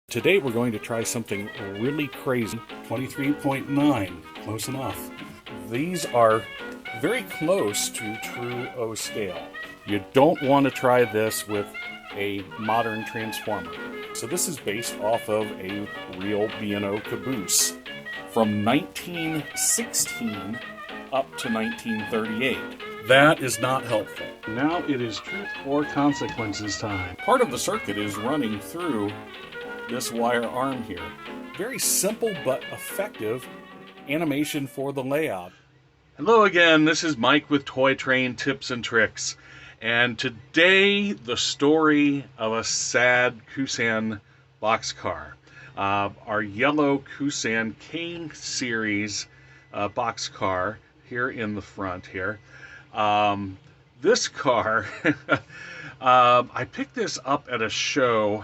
Today we're going to try something really crazy. 23.9, close enough. These are very close to true O scale. You don't want to try this with a modern transformer. So this is based off of a real B&O caboose from 1916 up to 1938. That is not helpful. Now it is truth or consequences time. Part of the circuit is running through this wire arm here. Very simple but effective animation for the layout. Hello again, this is Mike with Toy Train Tips and Tricks. And today, the story of a sad Kusan boxcar. Our yellow Kusan K-Series boxcar here in the front here. This car, I picked this up at a show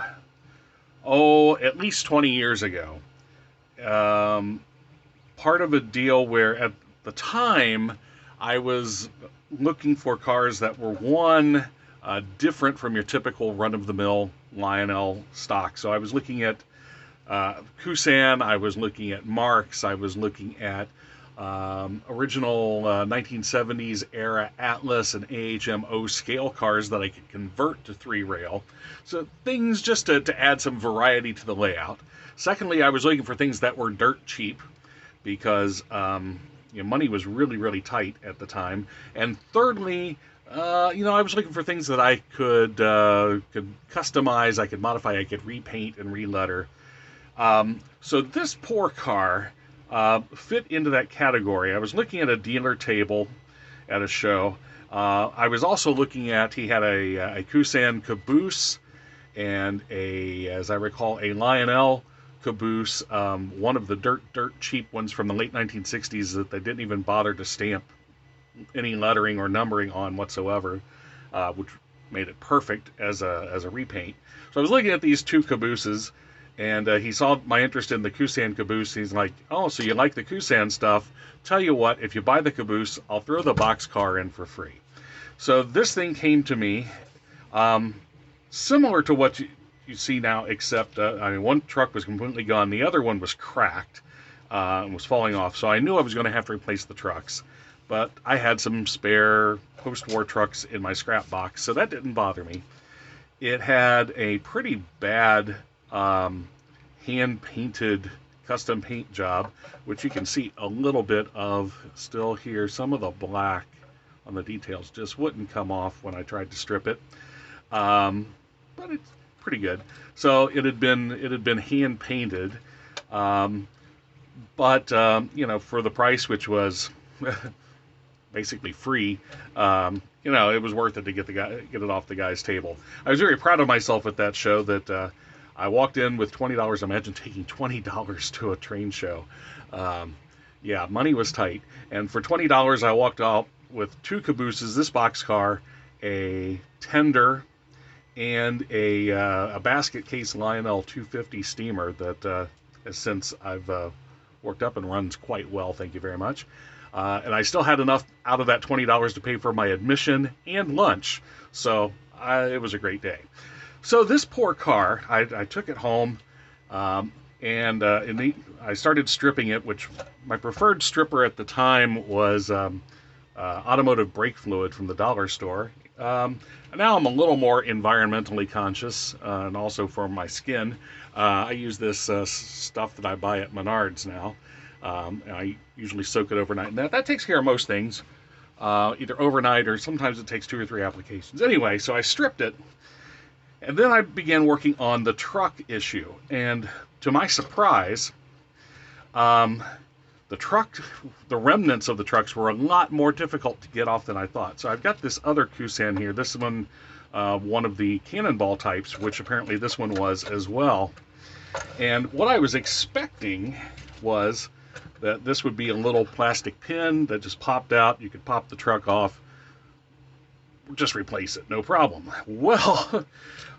at least 20 years ago. Part of a deal where at the time I was looking for cars that were different from your typical run-of-the-mill Lionel stock. So I was looking at Kusan, I was looking at Marks, I was looking at original 1970s era Atlas and AHM scale cars that I could convert to 3-rail. So things just to add some variety to the layout. Secondly, I was looking for things that were dirt cheap because money was really, really tight at the time. And thirdly, I was looking for things that I could customize, I could modify, I could repaint and re-letter. So this poor car fit into that category. I was looking at a dealer table at a show. I was also looking at, he had a Kusan caboose and as I recall, a Lionel caboose, one of the dirt cheap ones from the late 1960s that they didn't even bother to stamp any lettering or numbering on whatsoever, which made it perfect as a repaint. So I was looking at these two cabooses, and he saw my interest in the Kusan caboose. He's like, "Oh, so you like the Kusan stuff? Tell you what, if you buy the caboose, I'll throw the boxcar in for free." So this thing came to me, similar to what you see now, except one truck was completely gone, the other one was cracked and was falling off. So I knew I was going to have to replace the trucks, but I had some spare post-war trucks in my scrap box, so that didn't bother me. It had a pretty bad hand-painted custom paint job, which you can see a little bit of still here. Some of the black on the details just wouldn't come off when I tried to strip it, but it's pretty good. So it had been hand painted, but for the price, which was basically free, it was worth it to get it off the guy's table. I was very proud of myself at that show that I walked in with $20. Imagine taking $20 to a train show. Money was tight, and for $20 I walked out with two cabooses, this boxcar, a tender, and a basket case Lionel 250 steamer that since I've worked up and runs quite well, thank you very much. And I still had enough out of that $20 to pay for my admission and lunch, so it was a great day. So this poor car, I took it home, and I started stripping it, which my preferred stripper at the time was automotive brake fluid from the dollar store. Now I'm a little more environmentally conscious, and also for my skin. I use this stuff that I buy at Menards now. And I usually soak it overnight, and that takes care of most things, either overnight or sometimes it takes 2 or 3 applications. Anyway, so I stripped it, and then I began working on the truck issue, and to my surprise, the remnants of the trucks were a lot more difficult to get off than I thought. So I've got this other Kusan here, this one, one of the cannonball types, which apparently this one was as well. And what I was expecting was that this would be a little plastic pin that just popped out. You could pop the truck off, just replace it, no problem. Well,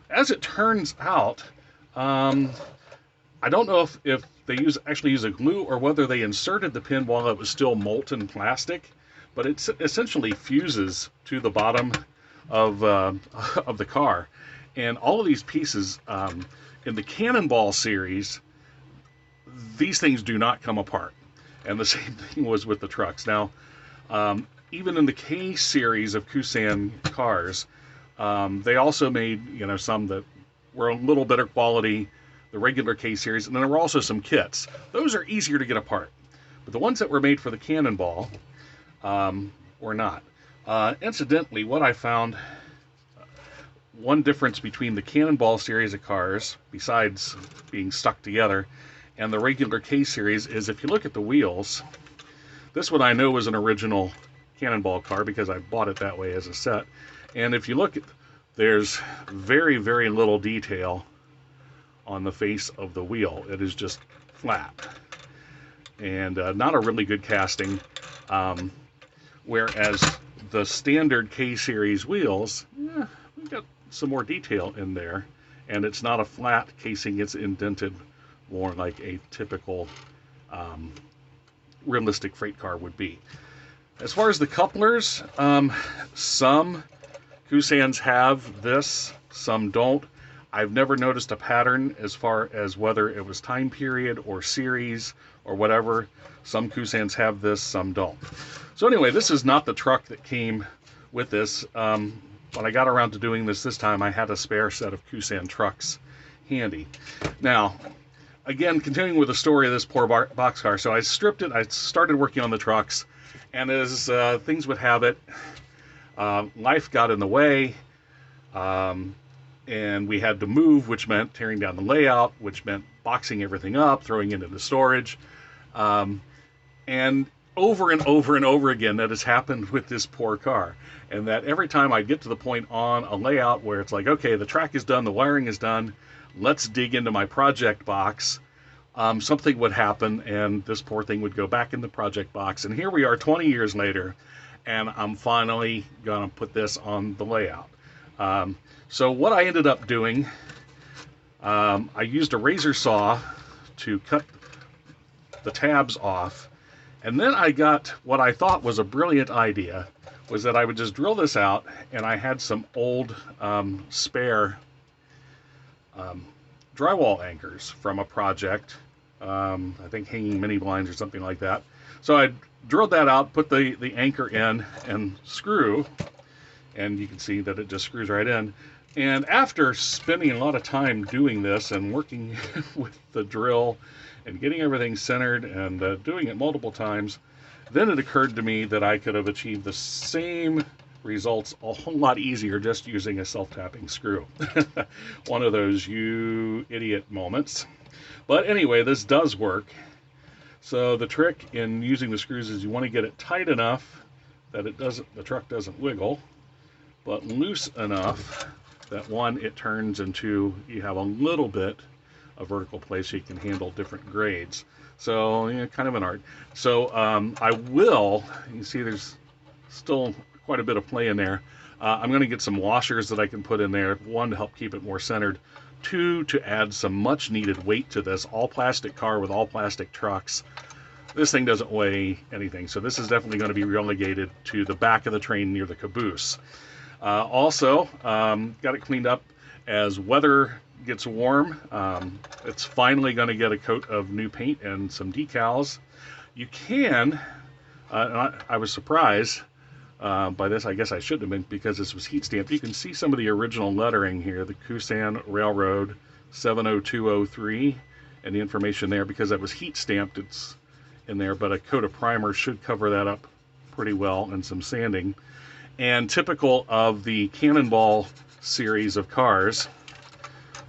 as it turns out, I don't know if they actually use a glue or whether they inserted the pin while it was still molten plastic, but it essentially fuses to the bottom of the car. And all of these pieces in the Cannonball series, these things do not come apart. And the same thing was with the trucks. Now, even in the K-Series of Kusan cars, they also made, some that were a little better quality, the regular K-Series, and then there were also some kits. Those are easier to get apart. But the ones that were made for the Cannonball were not. Incidentally, what I found, one difference between the Cannonball series of cars, besides being stuck together, and the regular K-Series is if you look at the wheels, this one I know was an original Cannonball car because I bought it that way as a set. And if you look at, there's very, very little detail on the face of the wheel. It is just flat. And not a really good casting. Whereas the standard K-Series wheels, we've got some more detail in there. And it's not a flat casing, it's indented more like a typical realistic freight car would be. As far as the couplers, some Kusans have this, some don't. I've never noticed a pattern as far as whether it was time period or series or whatever. Some Kusans have this, some don't. So anyway, this is not the truck that came with this. When I got around to doing this time, I had a spare set of Kusan trucks handy. Now, again, continuing with the story of this poor boxcar. So I stripped it, I started working on the trucks, and as things would have it, life got in the way, and we had to move, which meant tearing down the layout, which meant boxing everything up, throwing it into storage. And over and over and over again, that has happened with this poor car. And that every time I get to the point on a layout where it's like, okay, the track is done, the wiring is done, let's dig into my project box, something would happen and this poor thing would go back in the project box. And here we are 20 years later, and I'm finally gonna put this on the layout. So what I ended up doing, I used a razor saw to cut the tabs off, and then I got what I thought was a brilliant idea, was that I would just drill this out, and I had some old spare drywall anchors from a project, I think hanging mini blinds or something like that. So I drilled that out, put the anchor in and screw, and you can see that it just screws right in. And after spending a lot of time doing this and working with the drill and getting everything centered and doing it multiple times, then it occurred to me that I could have achieved the same results a whole lot easier just using a self-tapping screw. One of those you idiot moments. But anyway, this does work. So the trick in using the screws is you want to get it tight enough that the truck doesn't wiggle, but loose enough that one, it turns into, you have a little bit of vertical place so you can handle different grades. So, kind of an art. So I will, you can see there's still quite a bit of play in there. I'm going to get some washers that I can put in there, one, to help keep it more centered, two, to add some much needed weight to this all plastic car with all plastic trucks. This thing doesn't weigh anything, so this is definitely going to be relegated to the back of the train near the caboose. Also, got it cleaned up as weather gets warm. It's finally going to get a coat of new paint and some decals. You can, and I was surprised by this. I guess I shouldn't have been, because this was heat stamped. You can see some of the original lettering here, the Kusan Railroad 70203, and the information there. Because that was heat stamped, it's in there, but a coat of primer should cover that up pretty well, and some sanding. And typical of the Cannonball series of cars,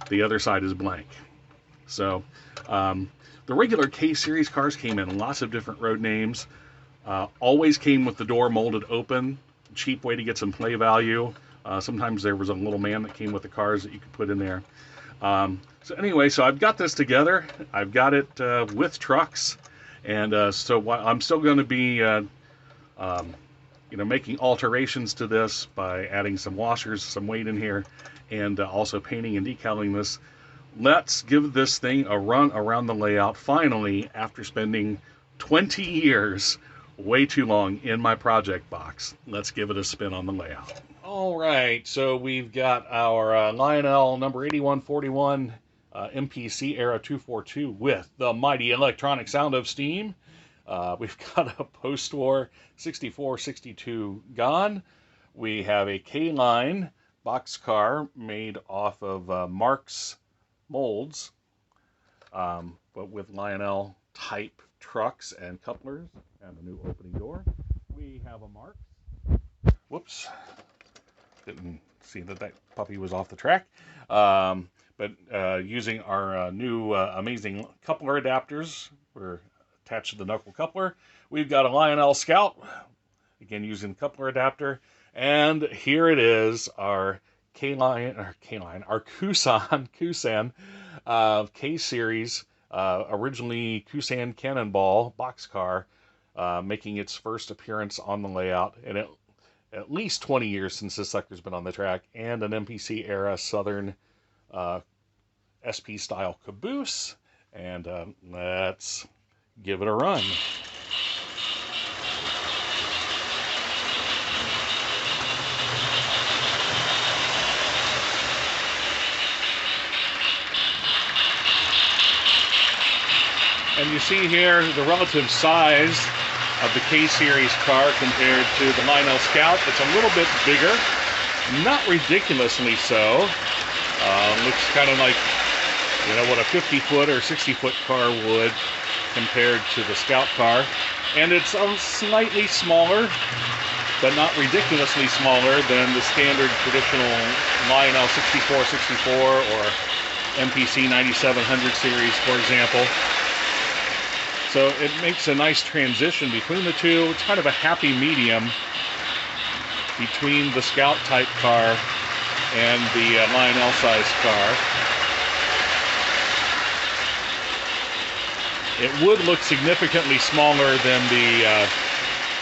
the other side is blank. So the regular K-Series cars came in lots of different road names, always came with the door molded open, cheap way to get some play value. Sometimes there was a little man that came with the cars that you could put in there. So anyway, so I've got this together. I've got it with trucks, and so I'm still going to be making alterations to this by adding some washers, some weight in here, and also painting and decaling this. Let's give this thing a run around the layout finally, after spending 20 years, way too long, in my project box. Let's give it a spin on the layout. All right, so we've got our Lionel number 8141 MPC Era 242 with the mighty electronic sound of steam. We've got a post-war 6462 Gone. We have a K-line boxcar made off of Mark's molds, but with Lionel type trucks and couplers and a new opening door. We have a Mark. Whoops. Didn't see that puppy was off the track. But using our new amazing coupler adapters, we're attached to the knuckle coupler. We've got a Lionel Scout, again using the coupler adapter. And here it is, our our Kusan K-Series, originally Kusan Cannonball boxcar, making its first appearance on the layout. And at least 20 years since this sucker's been on the track, and an MPC era Southern SP style caboose. And let's give it a run. And you see here the relative size of the K-Series car compared to the Lionel Scout. It's a little bit bigger, not ridiculously so. Looks kind of like, what a 50-foot or 60-foot car would compared to the Scout car. And it's slightly smaller, but not ridiculously smaller than the standard traditional Lionel 6464 or MPC 9700 series, for example. So it makes a nice transition between the two. It's kind of a happy medium between the Scout type car and the Lionel sized car. It would look significantly smaller than the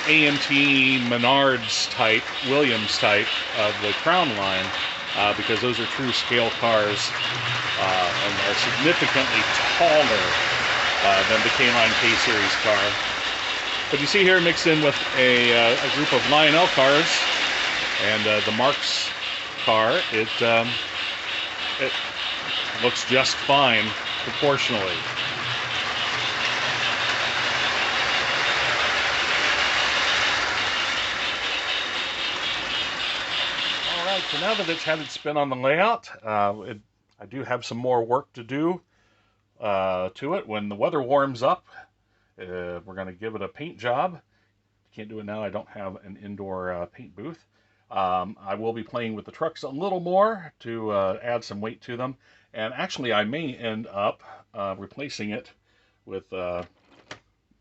A&T Menards type, Williams type of the Crown line, because those are true scale cars and are significantly taller than the K-Line K-Series car. But you see here mixed in with a group of Lionel cars and the Marks car, it looks just fine proportionally. All right, so now that it's had its spin on the layout, I do have some more work to do to it. When the weather warms up, we're going to give it a paint job. Can't do it now, I don't have an indoor paint booth. I will be playing with the trucks a little more to add some weight to them, and actually I may end up replacing it with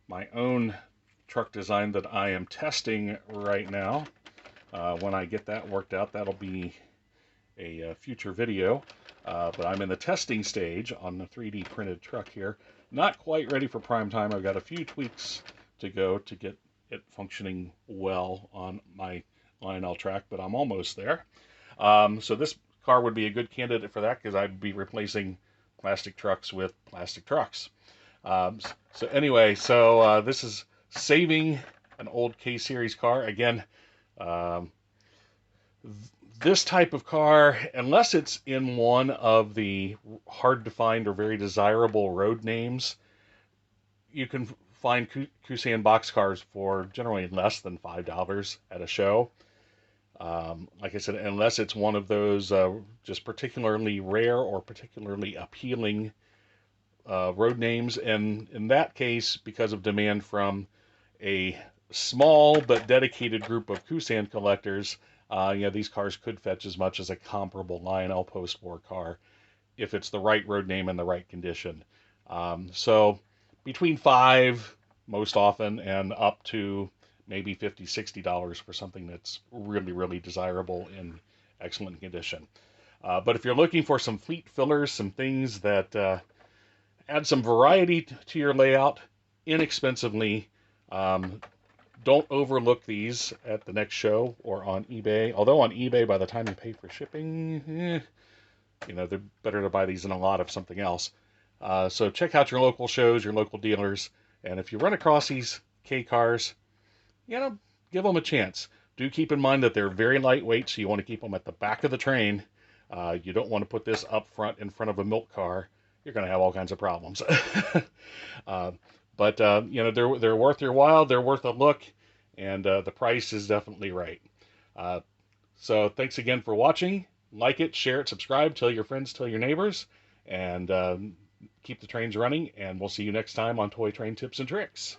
my own truck design that I am testing right now. When I get that worked out, that'll be a future video. But I'm in the testing stage on the 3D printed truck here. Not quite ready for prime time. I've got a few tweaks to go to get it functioning well on my Lionel track, but I'm almost there. So this car would be a good candidate for that because I'd be replacing plastic trucks with plastic trucks. So anyway, this is saving an old K-Series car. Again, this type of car, unless it's in one of the hard to find or very desirable road names, you can find Kusan boxcars for generally less than $5 at a show. Like I said, unless it's one of those just particularly rare or particularly appealing road names. And in that case, because of demand from a small but dedicated group of Kusan collectors, these cars could fetch as much as a comparable Lionel post-war car if it's the right road name and the right condition. So between $5 most often and up to maybe $50, $60 for something that's really, really desirable in excellent condition. But if you're looking for some fleet fillers, some things that add some variety to your layout inexpensively, don't overlook these at the next show or on eBay. Although on eBay, by the time you pay for shipping, they're better to buy these in a lot of something else. So check out your local shows, your local dealers, and if you run across these K cars, give them a chance. Do keep in mind that they're very lightweight, so you want to keep them at the back of the train. You don't want to put this up front in front of a milk car. You're going to have all kinds of problems. uh, but you know, they're worth your while. They're worth a look, and the price is definitely right. Uh, so thanks again for watching. Like it, share it, subscribe, tell your friends, tell your neighbors, and keep the trains running. And we'll see you next time on Toy Train Tips and Tricks.